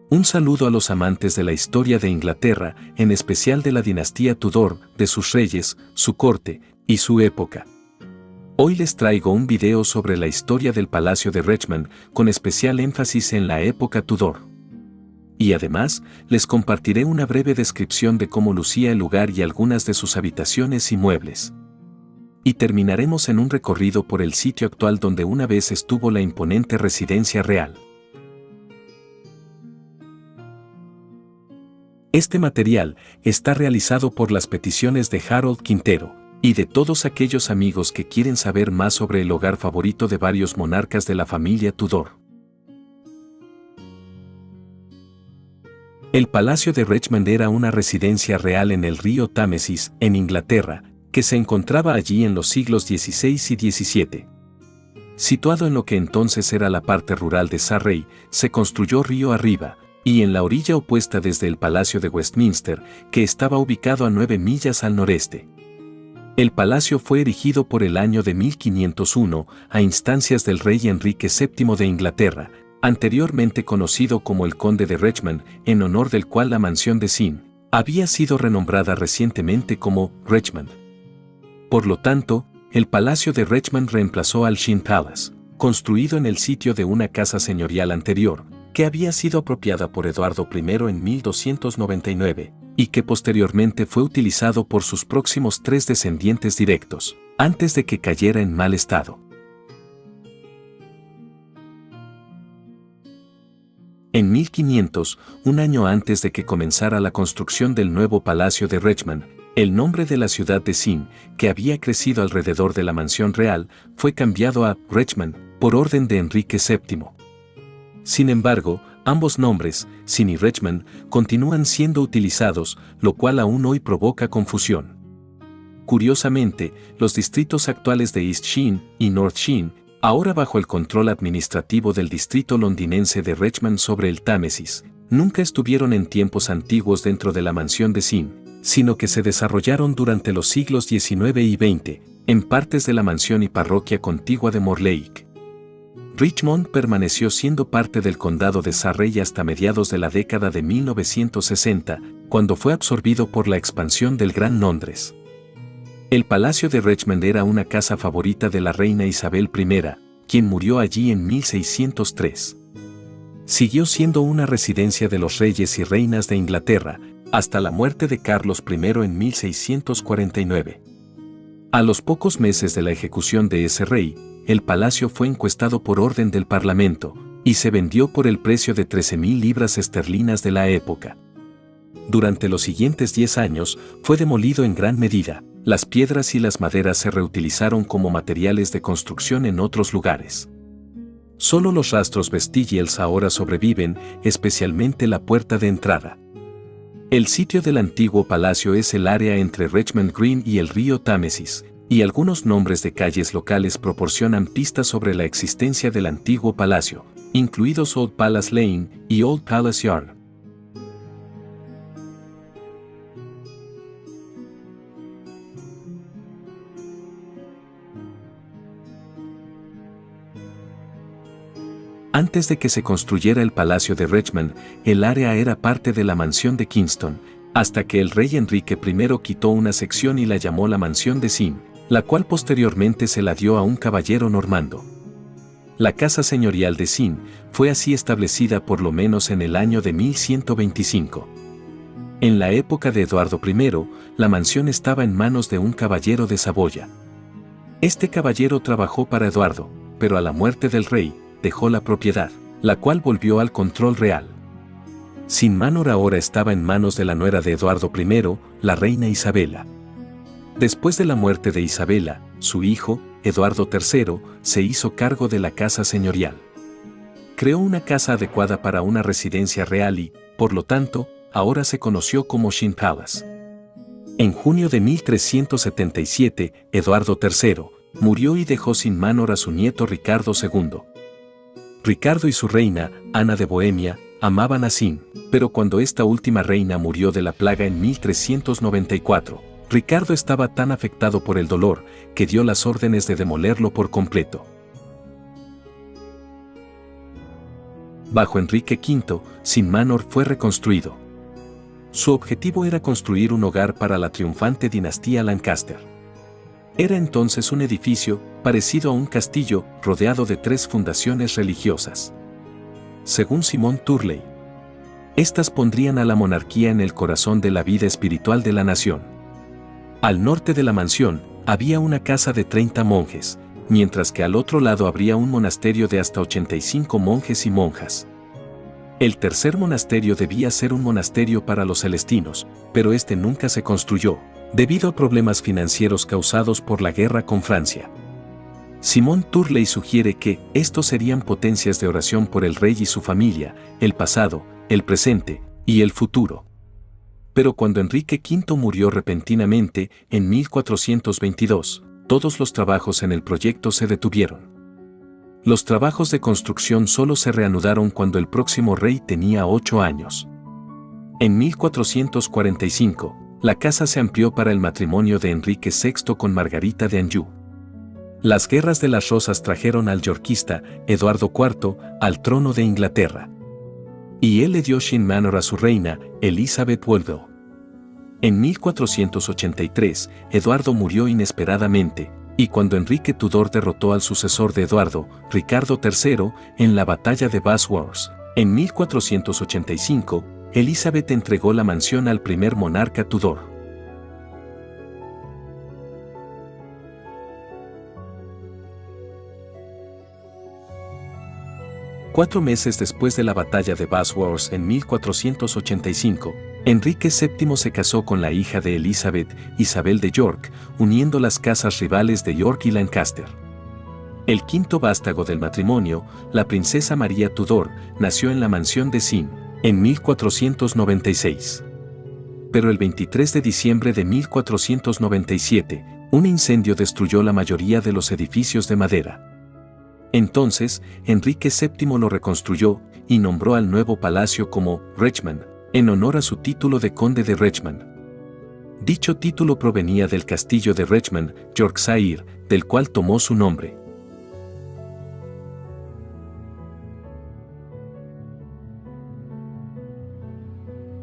Un saludo a los amantes de la historia de Inglaterra, en especial de la dinastía Tudor, de sus reyes, su corte y su época. Hoy les traigo un video sobre la historia del Palacio de Richmond, con especial énfasis en la época Tudor. Y además, les compartiré una breve descripción de cómo lucía el lugar y algunas de sus habitaciones y muebles. Y terminaremos en un recorrido por el sitio actual donde una vez estuvo la imponente residencia real. Este material está realizado por las peticiones de Harold Quintero y de todos aquellos amigos que quieren saber más sobre el hogar favorito de varios monarcas de la familia Tudor. El Palacio de Richmond era una residencia real en el río Támesis, en Inglaterra, que se encontraba allí en los siglos XVI y XVII. Situado en lo que entonces era la parte rural de Surrey, se construyó río arriba, y en la orilla opuesta desde el Palacio de Westminster, que estaba ubicado a 9 millas al noreste. El palacio fue erigido por el año de 1501 a instancias del rey Enrique VII de Inglaterra, anteriormente conocido como el Conde de Richmond, en honor del cual la mansión de Sin había sido renombrada recientemente como Richmond. Por lo tanto, el Palacio de Richmond reemplazó al Sheen Palace, construido en el sitio de una casa señorial anterior, que había sido apropiada por Eduardo I en 1299, y que posteriormente fue utilizado por sus próximos 3 descendientes directos, antes de que cayera en mal estado. En 1500, un año antes de que comenzara la construcción del nuevo Palacio de Richmond, el nombre de la ciudad de Sin, que había crecido alrededor de la mansión real, fue cambiado a Richmond, por orden de Enrique VII. Sin embargo, ambos nombres, Sin y Richmond, continúan siendo utilizados, lo cual aún hoy provoca confusión. Curiosamente, los distritos actuales de East Sheen y North Sheen, ahora bajo el control administrativo del distrito londinense de Richmond sobre el Támesis, nunca estuvieron en tiempos antiguos dentro de la mansión de Sin, sino que se desarrollaron durante los siglos XIX y XX, en partes de la mansión y parroquia contigua de Morlake. Richmond permaneció siendo parte del condado de Surrey hasta mediados de la década de 1960, cuando fue absorbido por la expansión del Gran Londres. El Palacio de Richmond era una casa favorita de la reina Isabel I, quien murió allí en 1603. Siguió siendo una residencia de los reyes y reinas de Inglaterra, hasta la muerte de Carlos I en 1649. A los pocos meses de la ejecución de ese rey, el palacio fue encuestado por orden del Parlamento, y se vendió por el precio de 13.000 libras esterlinas de la época. Durante los siguientes 10 años, fue demolido en gran medida. Las piedras y las maderas se reutilizaron como materiales de construcción en otros lugares. Solo los rastros vestigiales ahora sobreviven, especialmente la puerta de entrada. El sitio del antiguo palacio es el área entre Richmond Green y el río Támesis, y algunos nombres de calles locales proporcionan pistas sobre la existencia del antiguo palacio, incluidos Old Palace Lane y Old Palace Yard. Antes de que se construyera el Palacio de Richmond, el área era parte de la mansión de Kingston, hasta que el rey Enrique I quitó una sección y la llamó la mansión de Sin, la cual posteriormente se la dio a un caballero normando. La casa señorial de Sin fue así establecida por lo menos en el año de 1125. En la época de Eduardo I, la mansión estaba en manos de un caballero de Saboya. Este caballero trabajó para Eduardo, pero a la muerte del rey, dejó la propiedad, la cual volvió al control real. Sin Manor ahora estaba en manos de la nuera de Eduardo I, la reina Isabela. Después de la muerte de Isabela, su hijo, Eduardo III, se hizo cargo de la casa señorial. Creó una casa adecuada para una residencia real y, por lo tanto, ahora se conoció como Sheen Palace. En junio de 1377, Eduardo III murió y dejó sin Manor a su nieto Ricardo II. Ricardo y su reina, Ana de Bohemia, amaban a Sin, pero cuando esta última reina murió de la plaga en 1394, Ricardo estaba tan afectado por el dolor que dio las órdenes de demolerlo por completo. Bajo Enrique V, Sin Manor fue reconstruido. Su objetivo era construir un hogar para la triunfante dinastía Lancaster. Era entonces un edificio, parecido a un castillo, rodeado de 3 fundaciones religiosas. Según Simon Turley, estas pondrían a la monarquía en el corazón de la vida espiritual de la nación. Al norte de la mansión, había una casa de 30 monjes, mientras que al otro lado habría un monasterio de hasta 85 monjes y monjas. El tercer monasterio debía ser un monasterio para los celestinos, pero este nunca se construyó, debido a problemas financieros causados por la guerra con Francia. Simon Turley sugiere que estos serían potencias de oración por el rey y su familia, el pasado, el presente y el futuro. Pero cuando Enrique V murió repentinamente, en 1422, todos los trabajos en el proyecto se detuvieron. Los trabajos de construcción solo se reanudaron cuando el próximo rey tenía 8 años. En 1445, la casa se amplió para el matrimonio de Enrique VI con Margarita de Anjou. Las guerras de las Rosas trajeron al yorkista Eduardo IV al trono de Inglaterra. Y él le dio Sin Manor a su reina, Elizabeth Woodville. En 1483, Eduardo murió inesperadamente, y cuando Enrique Tudor derrotó al sucesor de Eduardo, Ricardo III, en la batalla de Bosworth, en 1485, Elizabeth entregó la mansión al primer monarca Tudor. Cuatro meses después de la batalla de Bosworth en 1485, Enrique VII se casó con la hija de Elizabeth, Isabel de York, uniendo las casas rivales de York y Lancaster. El quinto vástago del matrimonio, la princesa María Tudor, nació en la mansión de Sin, en 1496. Pero el 23 de diciembre de 1497, un incendio destruyó la mayoría de los edificios de madera. Entonces, Enrique VII lo reconstruyó y nombró al nuevo palacio como Richmond, en honor a su título de conde de Richmond. Dicho título provenía del castillo de Richmond, Yorkshire, del cual tomó su nombre.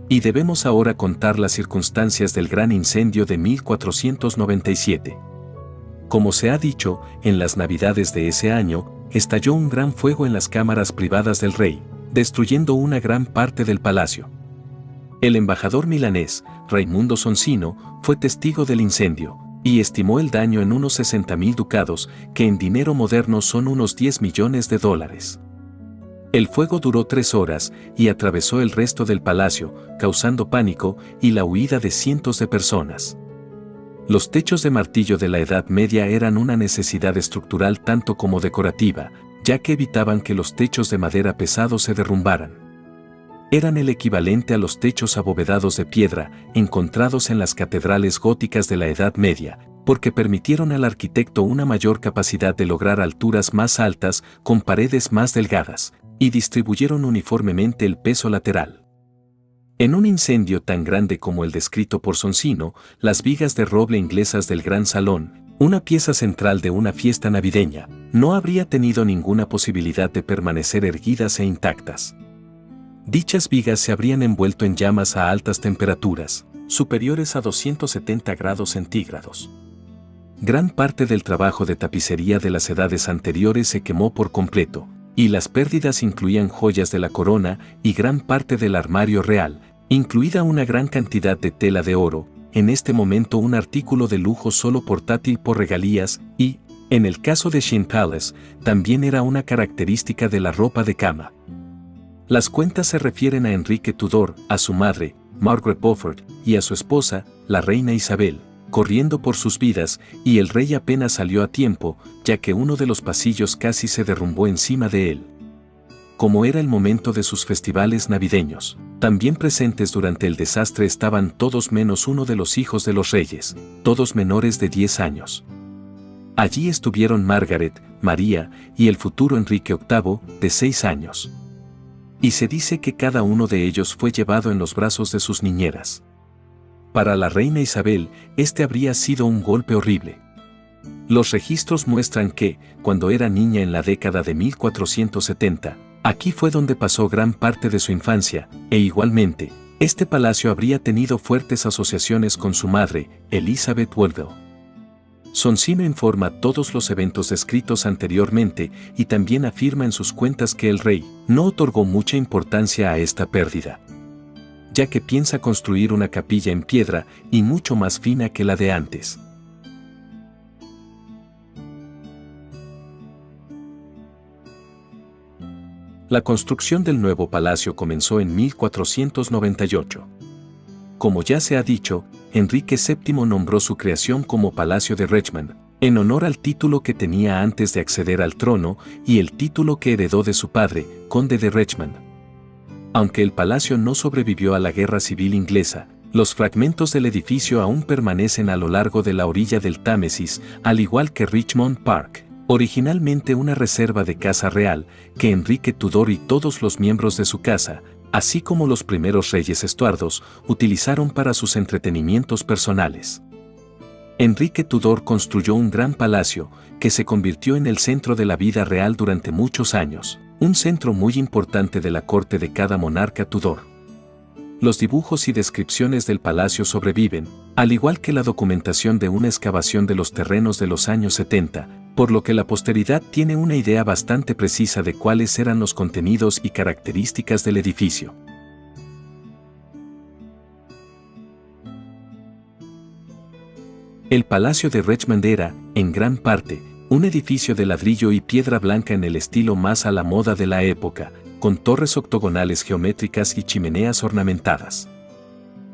Y debemos ahora contar las circunstancias del gran incendio de 1497. Como se ha dicho, en las navidades de ese año, estalló un gran fuego en las cámaras privadas del rey, destruyendo una gran parte del palacio. El embajador milanés, Raimundo Sonsino, fue testigo del incendio, y estimó el daño en unos 60.000 ducados, que en dinero moderno son unos 10 millones de dólares. El fuego duró 3 horas y atravesó el resto del palacio, causando pánico y la huida de cientos de personas. Los techos de martillo de la Edad Media eran una necesidad estructural tanto como decorativa, ya que evitaban que los techos de madera pesado se derrumbaran. Eran el equivalente a los techos abovedados de piedra encontrados en las catedrales góticas de la Edad Media, porque permitieron al arquitecto una mayor capacidad de lograr alturas más altas con paredes más delgadas, y distribuyeron uniformemente el peso lateral. En un incendio tan grande como el descrito por Sonsino, las vigas de roble inglesas del gran salón, una pieza central de una fiesta navideña, no habría tenido ninguna posibilidad de permanecer erguidas e intactas. Dichas vigas se habrían envuelto en llamas a altas temperaturas, superiores a 270 grados centígrados. Gran parte del trabajo de tapicería de las edades anteriores se quemó por completo, y las pérdidas incluían joyas de la corona y gran parte del armario real, incluida una gran cantidad de tela de oro, en este momento un artículo de lujo solo portátil por regalías y, en el caso de Sheen Palace, también era una característica de la ropa de cama. Las cuentas se refieren a Enrique Tudor, a su madre, Margaret Beaufort, y a su esposa, la reina Isabel, corriendo por sus vidas, y el rey apenas salió a tiempo, ya que uno de los pasillos casi se derrumbó encima de él. Como era el momento de sus festivales navideños, también presentes durante el desastre estaban todos menos uno de los hijos de los reyes, todos menores de 10 años. Allí estuvieron Margaret, María, y el futuro Enrique VIII, de 6 años. Y se dice que cada uno de ellos fue llevado en los brazos de sus niñeras. Para la reina Isabel, este habría sido un golpe horrible. Los registros muestran que, cuando era niña en la década de 1470, Aquí fue donde pasó gran parte de su infancia, e igualmente, este palacio habría tenido fuertes asociaciones con su madre, Elizabeth Woodville. Sonsino informa todos los eventos descritos anteriormente y también afirma en sus cuentas que el rey no otorgó mucha importancia a esta pérdida, ya que piensa construir una capilla en piedra y mucho más fina que la de antes. La construcción del nuevo palacio comenzó en 1498. Como ya se ha dicho, Enrique VII nombró su creación como Palacio de Richmond, en honor al título que tenía antes de acceder al trono y el título que heredó de su padre, Conde de Richmond. Aunque el palacio no sobrevivió a la Guerra Civil Inglesa, los fragmentos del edificio aún permanecen a lo largo de la orilla del Támesis, al igual que Richmond Park, originalmente una reserva de caza real que Enrique Tudor y todos los miembros de su casa, así como los primeros reyes estuardos, utilizaron para sus entretenimientos personales. Enrique Tudor construyó un gran palacio que se convirtió en el centro de la vida real durante muchos años, un centro muy importante de la corte de cada monarca Tudor. Los dibujos y descripciones del palacio sobreviven, al igual que la documentación de una excavación de los terrenos de los años 70, por lo que la posteridad tiene una idea bastante precisa de cuáles eran los contenidos y características del edificio. El Palacio de Richmond era, en gran parte, un edificio de ladrillo y piedra blanca en el estilo más a la moda de la época, con torres octogonales geométricas y chimeneas ornamentadas.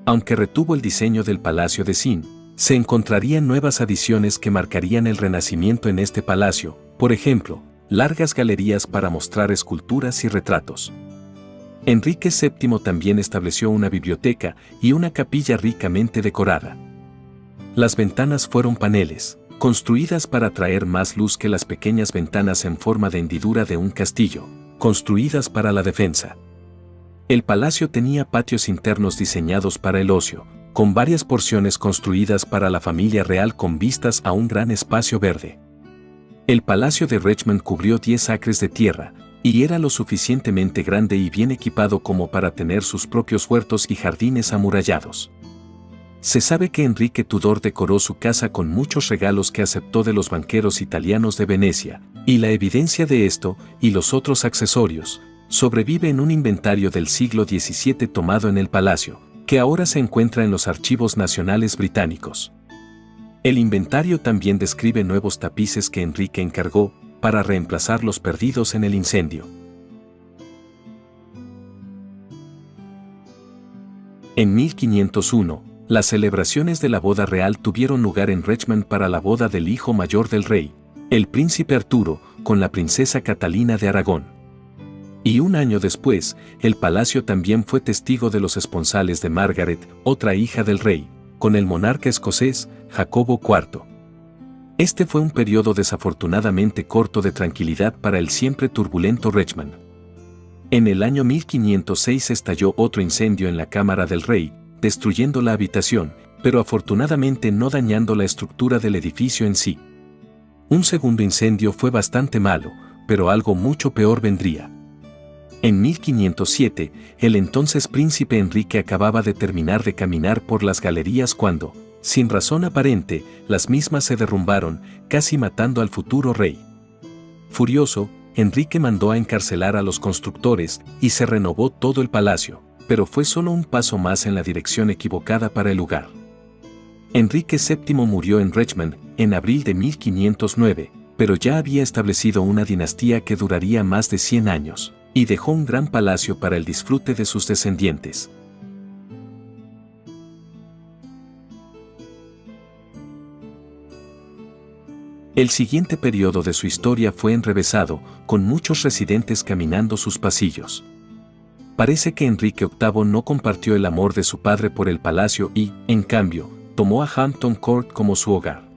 Aunque retuvo el diseño del Palacio de Sin, se encontrarían nuevas adiciones que marcarían el renacimiento en este palacio, por ejemplo, largas galerías para mostrar esculturas y retratos. Enrique VII también estableció una biblioteca y una capilla ricamente decorada. Las ventanas fueron paneles, construidas para atraer más luz que las pequeñas ventanas en forma de hendidura de un castillo, construidas para la defensa. El palacio tenía patios internos diseñados para el ocio, con varias porciones construidas para la familia real con vistas a un gran espacio verde. El Palacio de Richmond cubrió 10 acres de tierra, y era lo suficientemente grande y bien equipado como para tener sus propios huertos y jardines amurallados. Se sabe que Enrique Tudor decoró su casa con muchos regalos que aceptó de los banqueros italianos de Venecia, y la evidencia de esto, y los otros accesorios, sobrevive en un inventario del siglo XVII tomado en el palacio, que ahora se encuentra en los archivos nacionales británicos. El inventario también describe nuevos tapices que Enrique encargó para reemplazar los perdidos en el incendio. En 1501, las celebraciones de la boda real tuvieron lugar en Richmond para la boda del hijo mayor del rey, el príncipe Arturo, con la princesa Catalina de Aragón. Y un año después, el palacio también fue testigo de los esponsales de Margaret, otra hija del rey, con el monarca escocés, Jacobo IV. Este fue un periodo desafortunadamente corto de tranquilidad para el siempre turbulento Richmond. En el año 1506 estalló otro incendio en la cámara del rey, destruyendo la habitación, pero afortunadamente no dañando la estructura del edificio en sí. Un segundo incendio fue bastante malo, pero algo mucho peor vendría. En 1507, el entonces príncipe Enrique acababa de terminar de caminar por las galerías cuando, sin razón aparente, las mismas se derrumbaron, casi matando al futuro rey. Furioso, Enrique mandó a encarcelar a los constructores y se renovó todo el palacio, pero fue solo un paso más en la dirección equivocada para el lugar. Enrique VII murió en Richmond en abril de 1509, pero ya había establecido una dinastía que duraría más de 100 años, y dejó un gran palacio para el disfrute de sus descendientes. El siguiente periodo de su historia fue enrevesado, con muchos residentes caminando sus pasillos. Parece que Enrique VIII no compartió el amor de su padre por el palacio y, en cambio, tomó a Hampton Court como su hogar.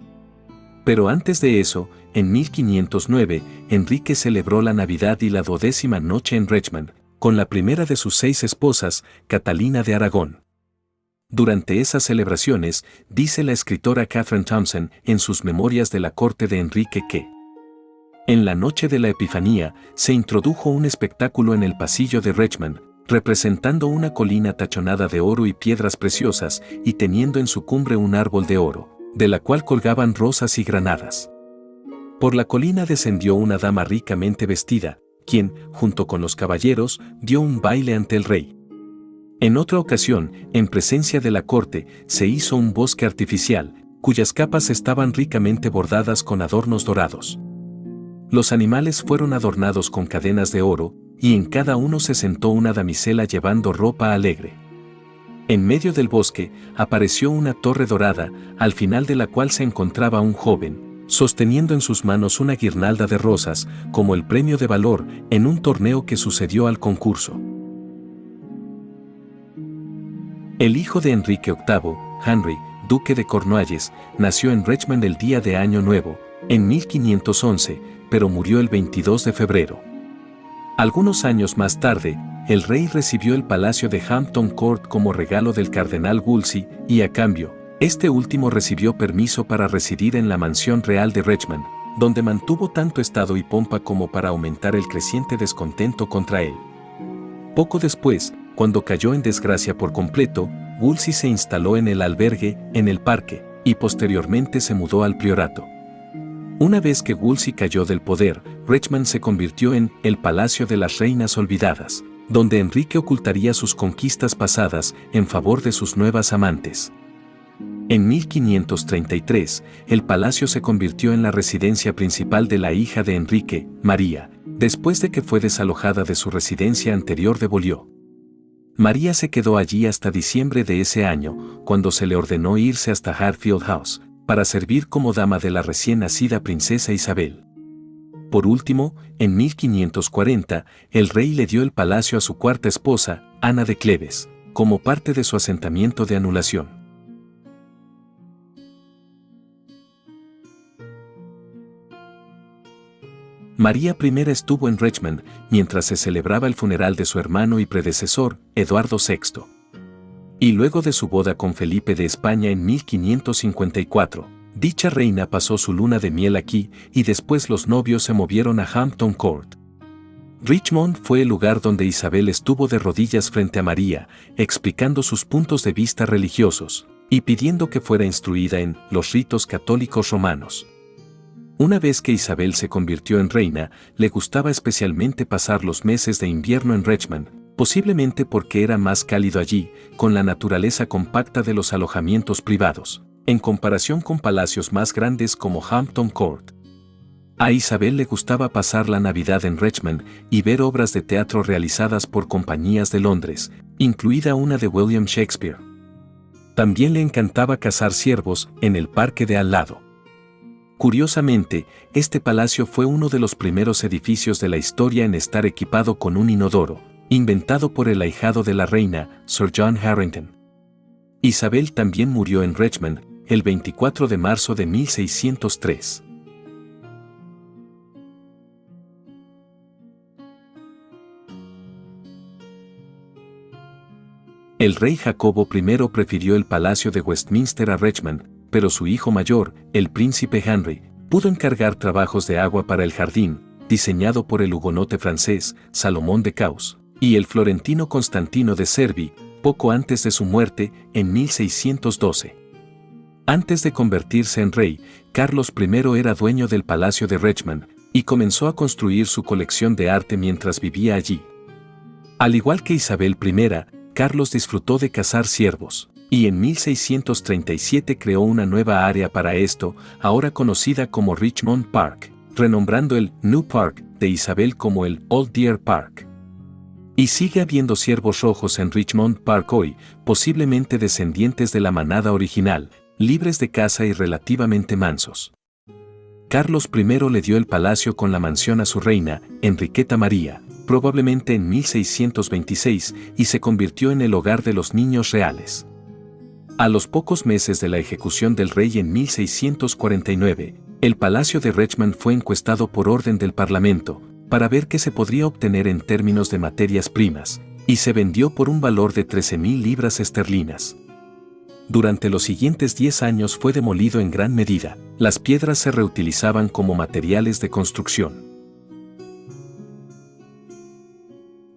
Pero antes de eso, en 1509, Enrique celebró la Navidad y la 12ª noche en Richmond, con la primera de sus 6 esposas, Catalina de Aragón. Durante esas celebraciones, dice la escritora Catherine Thompson en sus memorias de la corte de Enrique que En la noche de la Epifanía, se introdujo un espectáculo en el pasillo de Richmond, representando una colina tachonada de oro y piedras preciosas y teniendo en su cumbre un árbol de oro, de la cual colgaban rosas y granadas. Por la colina descendió una dama ricamente vestida, quien, junto con los caballeros, dio un baile ante el rey. En otra ocasión, en presencia de la corte, se hizo un bosque artificial, cuyas capas estaban ricamente bordadas con adornos dorados. Los animales fueron adornados con cadenas de oro, y en cada uno se sentó una damisela llevando ropa alegre. En medio del bosque, apareció una torre dorada, al final de la cual se encontraba un joven, sosteniendo en sus manos una guirnalda de rosas, como el premio de valor en un torneo que sucedió al concurso. El hijo de Enrique VIII, Henry, duque de Cornualles, nació en Richmond el día de Año Nuevo, en 1511, pero murió el 22 de febrero. Algunos años más tarde, el rey recibió el palacio de Hampton Court como regalo del cardenal Wolsey y, a cambio, este último recibió permiso para residir en la mansión real de Richmond, donde mantuvo tanto estado y pompa como para aumentar el creciente descontento contra él. Poco después, cuando cayó en desgracia por completo, Wolsey se instaló en el albergue, en el parque, y posteriormente se mudó al priorato. Una vez que Wolsey cayó del poder, Richmond se convirtió en el Palacio de las Reinas Olvidadas, donde Enrique ocultaría sus conquistas pasadas en favor de sus nuevas amantes. En 1533, el palacio se convirtió en la residencia principal de la hija de Enrique, María, después de que fue desalojada de su residencia anterior de Beaulieu. María se quedó allí hasta diciembre de ese año, cuando se le ordenó irse hasta Hatfield House, para servir como dama de la recién nacida princesa Isabel. Por último, en 1540, el rey le dio el palacio a su cuarta esposa, Ana de Cleves, como parte de su asentamiento de anulación. María I estuvo en Richmond mientras se celebraba el funeral de su hermano y predecesor, Eduardo VI. Y luego de su boda con Felipe de España en 1554, dicha reina pasó su luna de miel aquí y después los novios se movieron a Hampton Court. Richmond fue el lugar donde Isabel estuvo de rodillas frente a María, explicando sus puntos de vista religiosos y pidiendo que fuera instruida en los ritos católicos romanos. Una vez que Isabel se convirtió en reina, le gustaba especialmente pasar los meses de invierno en Richmond, posiblemente porque era más cálido allí, con la naturaleza compacta de los alojamientos privados, en comparación con palacios más grandes como Hampton Court. A Isabel le gustaba pasar la Navidad en Richmond y ver obras de teatro realizadas por compañías de Londres, incluida una de William Shakespeare. También le encantaba cazar ciervos en el parque de al lado. Curiosamente, este palacio fue uno de los primeros edificios de la historia en estar equipado con un inodoro, inventado por el ahijado de la reina, Sir John Harrington. Isabel también murió en Richmond, el 24 de marzo de 1603. El rey Jacobo I prefirió el palacio de Westminster a Richmond, pero su hijo mayor, el príncipe Henry, pudo encargar trabajos de agua para el jardín, diseñado por el hugonote francés, Salomón de Caus, y el florentino Constantino de Cervi, poco antes de su muerte, en 1612. Antes de convertirse en rey, Carlos I era dueño del Palacio de Richmond, y comenzó a construir su colección de arte mientras vivía allí. Al igual que Isabel I, Carlos disfrutó de cazar ciervos, y en 1637 creó una nueva área para esto, ahora conocida como Richmond Park, renombrando el New Park de Isabel como el Old Deer Park. Y sigue habiendo ciervos rojos en Richmond Park hoy, posiblemente descendientes de la manada original, libres de caza y relativamente mansos. Carlos I le dio el palacio con la mansión a su reina, Enriqueta María, probablemente en 1626, y se convirtió en el hogar de los niños reales. A los pocos meses de la ejecución del rey en 1649, el palacio de Richmond fue encuestado por orden del Parlamento, para ver qué se podría obtener en términos de materias primas, y se vendió por un valor de 13.000 libras esterlinas. Durante los siguientes 10 años fue demolido en gran medida, Las piedras se reutilizaban como materiales de construcción.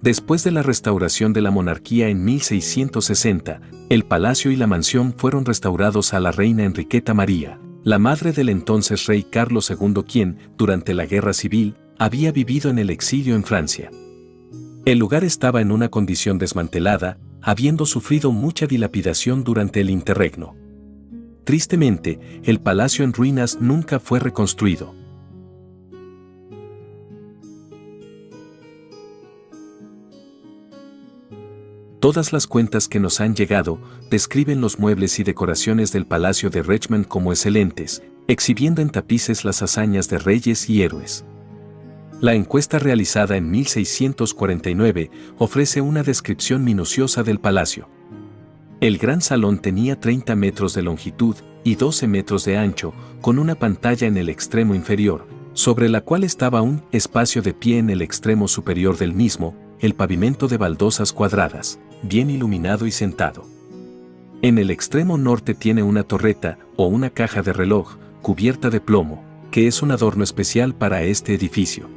Después de la restauración de la monarquía en 1660, el palacio y la mansión fueron restaurados a la reina Enriqueta María, la madre del entonces rey Carlos II, quien, durante la Guerra Civil, había vivido en el exilio en Francia. El lugar estaba en una condición desmantelada, habiendo sufrido mucha dilapidación durante el interregno. Tristemente, el palacio en ruinas nunca fue reconstruido. Todas las cuentas que nos han llegado describen los muebles y decoraciones del Palacio de Richmond como excelentes, exhibiendo en tapices las hazañas de reyes y héroes. La encuesta realizada en 1649 ofrece una descripción minuciosa del palacio. El gran salón tenía 30 metros de longitud y 12 metros de ancho, con una pantalla en el extremo inferior, sobre la cual estaba un espacio de pie en el extremo superior del mismo, el pavimento de baldosas cuadradas, bien iluminado y sentado. En el extremo norte tiene una torreta o una caja de reloj, cubierta de plomo, que es un adorno especial para este edificio.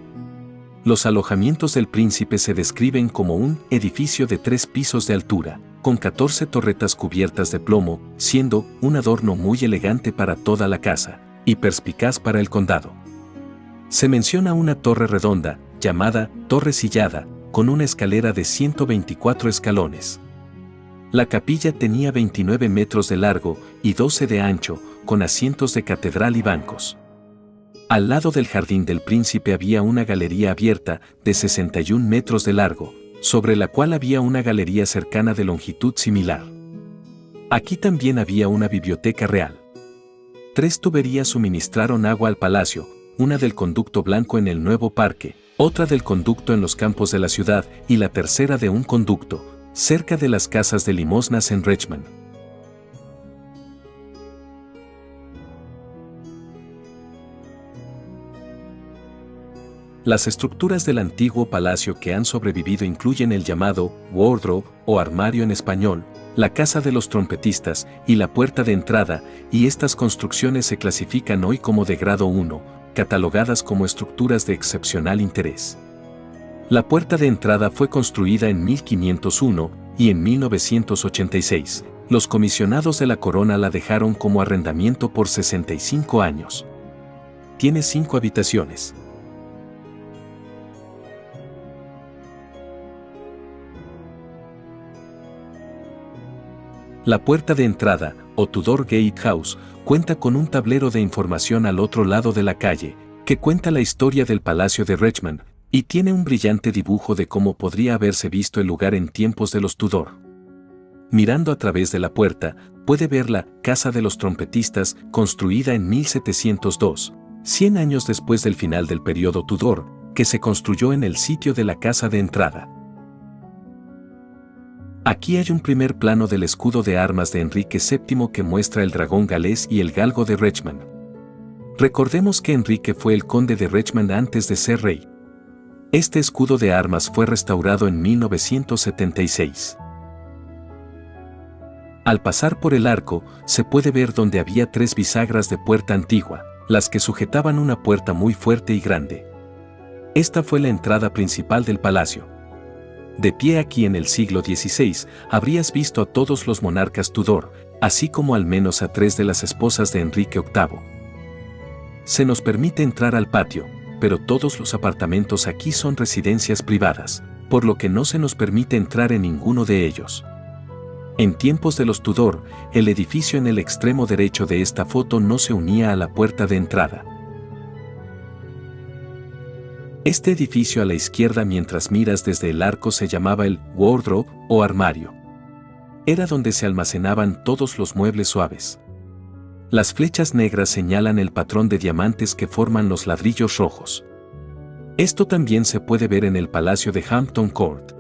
Los alojamientos del príncipe se describen como un edificio de 3 pisos de altura, con 14 torretas cubiertas de plomo, siendo un adorno muy elegante para toda la casa, y perspicaz para el condado. Se menciona una torre redonda, llamada Torre Sillada, con una escalera de 124 escalones. La capilla tenía 29 metros de largo y 12 de ancho, con asientos de catedral y bancos. Al lado del jardín del príncipe había una galería abierta de 61 metros de largo, sobre la cual había una galería cercana de longitud similar. Aquí también había una biblioteca real. 3 tuberías suministraron agua al palacio, una del conducto blanco en el nuevo parque, otra del conducto en los campos de la ciudad y la tercera de un conducto, cerca de las casas de limosnas en Richmond. Las estructuras del antiguo palacio que han sobrevivido incluyen el llamado wardrobe o armario en español, la casa de los trompetistas y la puerta de entrada, y estas construcciones se clasifican hoy como de grado 1, catalogadas como estructuras de excepcional interés. La puerta de entrada fue construida en 1501 y en 1986. Los comisionados de la corona la dejaron como arrendamiento por 65 años. Tiene 5 habitaciones. La puerta de entrada, o Tudor Gatehouse, cuenta con un tablero de información al otro lado de la calle, que cuenta la historia del Palacio de Richmond, y tiene un brillante dibujo de cómo podría haberse visto el lugar en tiempos de los Tudor. Mirando a través de la puerta, puede ver la Casa de los Trompetistas, construida en 1702, 100 años después del final del periodo Tudor, que se construyó en el sitio de la casa de entrada. Aquí hay un primer plano del escudo de armas de Enrique VII que muestra el dragón galés y el galgo de Richmond. Recordemos que Enrique fue el conde de Richmond antes de ser rey. Este escudo de armas fue restaurado en 1976. Al pasar por el arco, se puede ver donde había 3 bisagras de puerta antigua, las que sujetaban una puerta muy fuerte y grande. Esta fue la entrada principal del palacio. De pie aquí en el siglo XVI, habrías visto a todos los monarcas Tudor, así como al menos a 3 de las esposas de Enrique VIII. Se nos permite entrar al patio, pero todos los apartamentos aquí son residencias privadas, por lo que no se nos permite entrar en ninguno de ellos. En tiempos de los Tudor, el edificio en el extremo derecho de esta foto no se unía a la puerta de entrada. Este edificio a la izquierda mientras miras desde el arco se llamaba el wardrobe o armario. Era donde se almacenaban todos los muebles suaves. Las flechas negras señalan el patrón de diamantes que forman los ladrillos rojos. Esto también se puede ver en el Palacio de Hampton Court.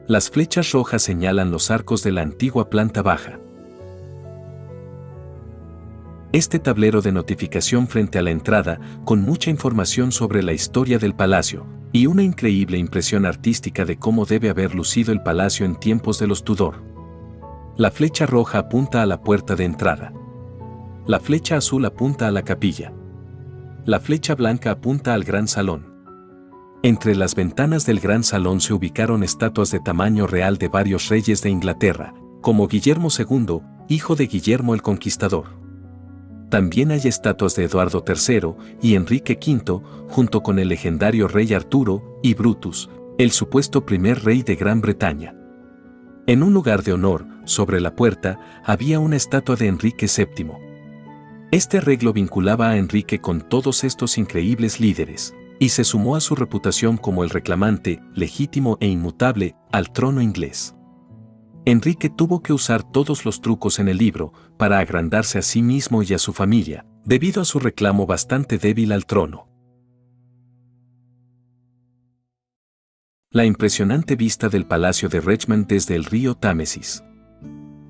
Las flechas rojas señalan los arcos de la antigua planta baja. Este tablero de notificación frente a la entrada, con mucha información sobre la historia del palacio, y una increíble impresión artística de cómo debe haber lucido el palacio en tiempos de los Tudor. La flecha roja apunta a la puerta de entrada. La flecha azul apunta a la capilla. La flecha blanca apunta al gran salón. Entre las ventanas del gran salón se ubicaron estatuas de tamaño real de varios reyes de Inglaterra, como Guillermo II, hijo de Guillermo el Conquistador. También hay estatuas de Eduardo III y Enrique V, junto con el legendario rey Arturo y Brutus, el supuesto primer rey de Gran Bretaña. En un lugar de honor, sobre la puerta, había una estatua de Enrique VII. Este arreglo vinculaba a Enrique con todos estos increíbles líderes, y se sumó a su reputación como el reclamante, legítimo e inmutable, al trono inglés. Enrique tuvo que usar todos los trucos en el libro para agrandarse a sí mismo y a su familia, debido a su reclamo bastante débil al trono. La impresionante vista del Palacio de Richmond desde el río Támesis.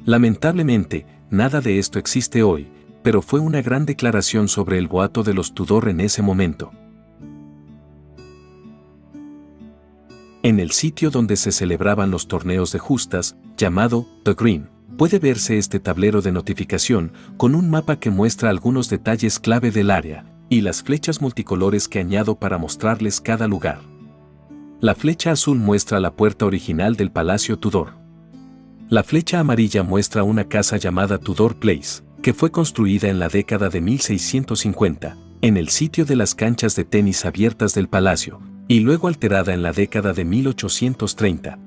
Lamentablemente, nada de esto existe hoy, pero fue una gran declaración sobre el boato de los Tudor en ese momento. En el sitio donde se celebraban los torneos de justas, llamado The Green, puede verse este tablero de notificación con un mapa que muestra algunos detalles clave del área, y las flechas multicolores que añado para mostrarles cada lugar. La flecha azul muestra la puerta original del Palacio Tudor. La flecha amarilla muestra una casa llamada Tudor Place, que fue construida en la década de 1650, en el sitio de las canchas de tenis abiertas del palacio, y luego alterada en la década de 1830.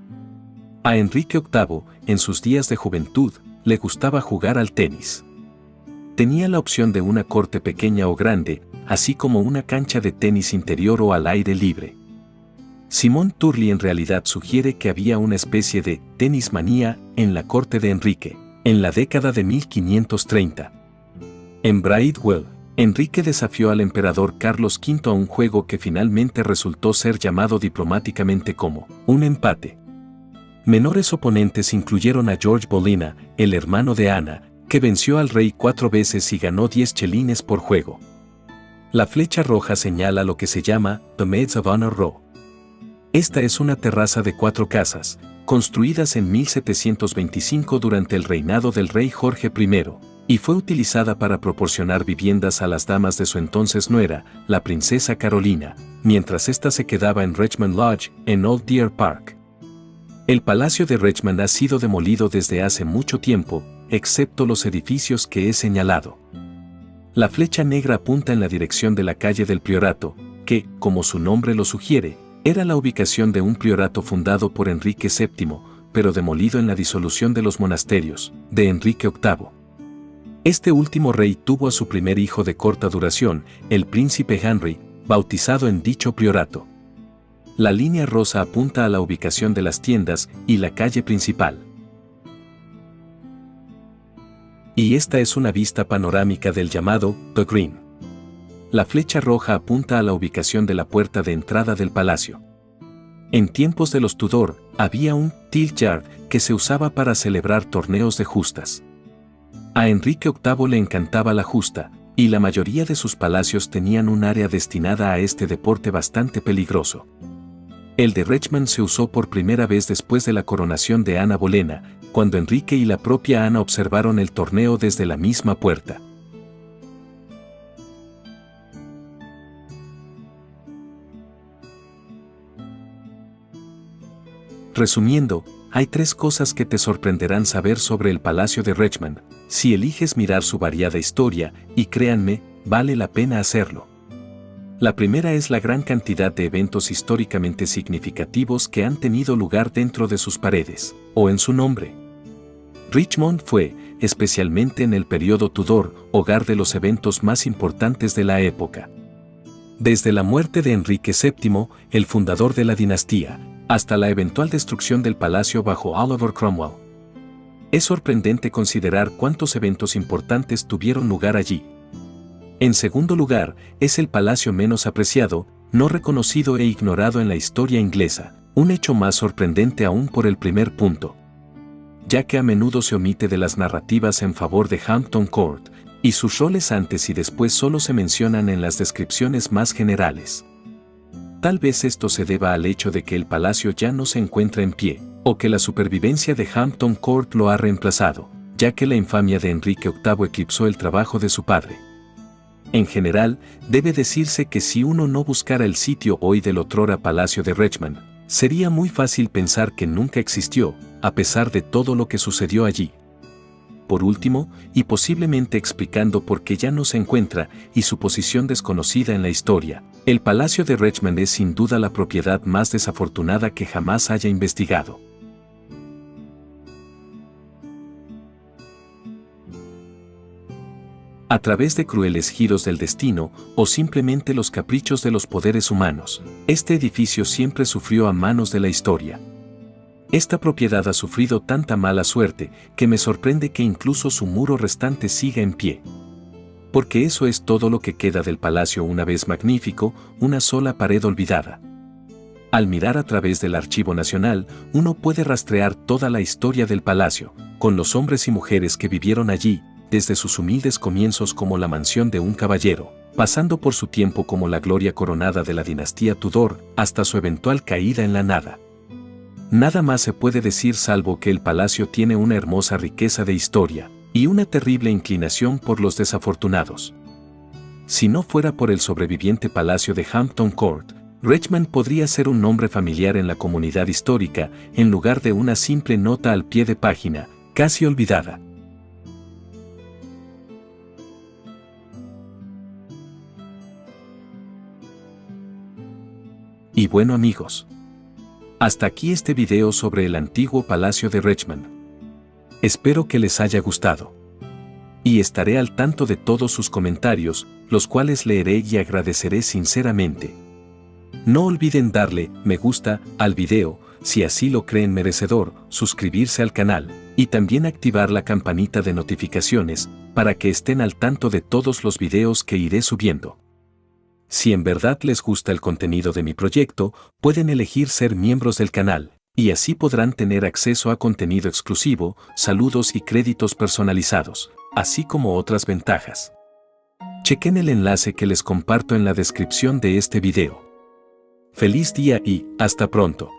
A Enrique VIII, en sus días de juventud, le gustaba jugar al tenis. Tenía la opción de una corte pequeña o grande, así como una cancha de tenis interior o al aire libre. Simón Turley en realidad sugiere que había una especie de tenis manía en la corte de Enrique, en la década de 1530. En Bridewell, Enrique desafió al emperador Carlos V a un juego que finalmente resultó ser llamado diplomáticamente como un empate. Menores oponentes incluyeron a George Bolina, el hermano de Ana, que venció al rey 4 veces y ganó 10 chelines por juego. La flecha roja señala lo que se llama The Maids of Honor Row. Esta es una terraza de 4 casas, construidas en 1725 durante el reinado del rey Jorge I, y fue utilizada para proporcionar viviendas a las damas de su entonces nuera, la princesa Carolina, mientras ésta se quedaba en Richmond Lodge, en Old Deer Park. El Palacio de Richmond ha sido demolido desde hace mucho tiempo, excepto los edificios que he señalado. La flecha negra apunta en la dirección de la calle del Priorato, que, como su nombre lo sugiere, era la ubicación de un priorato fundado por Enrique VII, pero demolido en la disolución de los monasterios, de Enrique VIII. Este último rey tuvo a su primer hijo de corta duración, el príncipe Henry, bautizado en dicho priorato. La línea rosa apunta a la ubicación de las tiendas y la calle principal. Y esta es una vista panorámica del llamado The Green. La flecha roja apunta a la ubicación de la puerta de entrada del palacio. En tiempos de los Tudor, había un tilt yard que se usaba para celebrar torneos de justas. A Enrique VIII le encantaba la justa, y la mayoría de sus palacios tenían un área destinada a este deporte bastante peligroso. El de Richmond se usó por primera vez después de la coronación de Ana Bolena, cuando Enrique y la propia Ana observaron el torneo desde la misma puerta. Resumiendo, hay 3 cosas que te sorprenderán saber sobre el Palacio de Richmond, si eliges mirar su variada historia, y créanme, vale la pena hacerlo. La primera es la gran cantidad de eventos históricamente significativos que han tenido lugar dentro de sus paredes, o en su nombre. Richmond fue, especialmente en el periodo Tudor, hogar de los eventos más importantes de la época. Desde la muerte de Enrique VII, el fundador de la dinastía, hasta la eventual destrucción del palacio bajo Oliver Cromwell. Es sorprendente considerar cuántos eventos importantes tuvieron lugar allí. En segundo lugar, es el palacio menos apreciado, no reconocido e ignorado en la historia inglesa, un hecho más sorprendente aún por el primer punto, ya que a menudo se omite de las narrativas en favor de Hampton Court, y sus roles antes y después solo se mencionan en las descripciones más generales. Tal vez esto se deba al hecho de que el palacio ya no se encuentra en pie, o que la supervivencia de Hampton Court lo ha reemplazado, ya que la infamia de Enrique VIII eclipsó el trabajo de su padre. En general, debe decirse que si uno no buscara el sitio hoy del otrora Palacio de Richmond, sería muy fácil pensar que nunca existió, a pesar de todo lo que sucedió allí. Por último, y posiblemente explicando por qué ya no se encuentra y su posición desconocida en la historia, el Palacio de Richmond es sin duda la propiedad más desafortunada que jamás haya investigado. A través de crueles giros del destino o simplemente los caprichos de los poderes humanos, este edificio siempre sufrió a manos de la historia. Esta propiedad ha sufrido tanta mala suerte que me sorprende que incluso su muro restante siga en pie. Porque eso es todo lo que queda del palacio una vez magnífico, una sola pared olvidada. Al mirar a través del Archivo Nacional, uno puede rastrear toda la historia del palacio, con los hombres y mujeres que vivieron allí, desde sus humildes comienzos como la mansión de un caballero, pasando por su tiempo como la gloria coronada de la dinastía Tudor, hasta su eventual caída en la nada. Nada más se puede decir salvo que el palacio tiene una hermosa riqueza de historia, y una terrible inclinación por los desafortunados. Si no fuera por el sobreviviente palacio de Hampton Court, Richmond podría ser un nombre familiar en la comunidad histórica, en lugar de una simple nota al pie de página, casi olvidada. Y bueno amigos, hasta aquí este video sobre el antiguo Palacio de Richmond. Espero que les haya gustado. Y estaré al tanto de todos sus comentarios, los cuales leeré y agradeceré sinceramente. No olviden darle me gusta al video, si así lo creen merecedor, suscribirse al canal, y también activar la campanita de notificaciones, para que estén al tanto de todos los videos que iré subiendo. Si en verdad les gusta el contenido de mi proyecto, pueden elegir ser miembros del canal, y así podrán tener acceso a contenido exclusivo, saludos y créditos personalizados, así como otras ventajas. Chequen el enlace que les comparto en la descripción de este video. Feliz día y hasta pronto.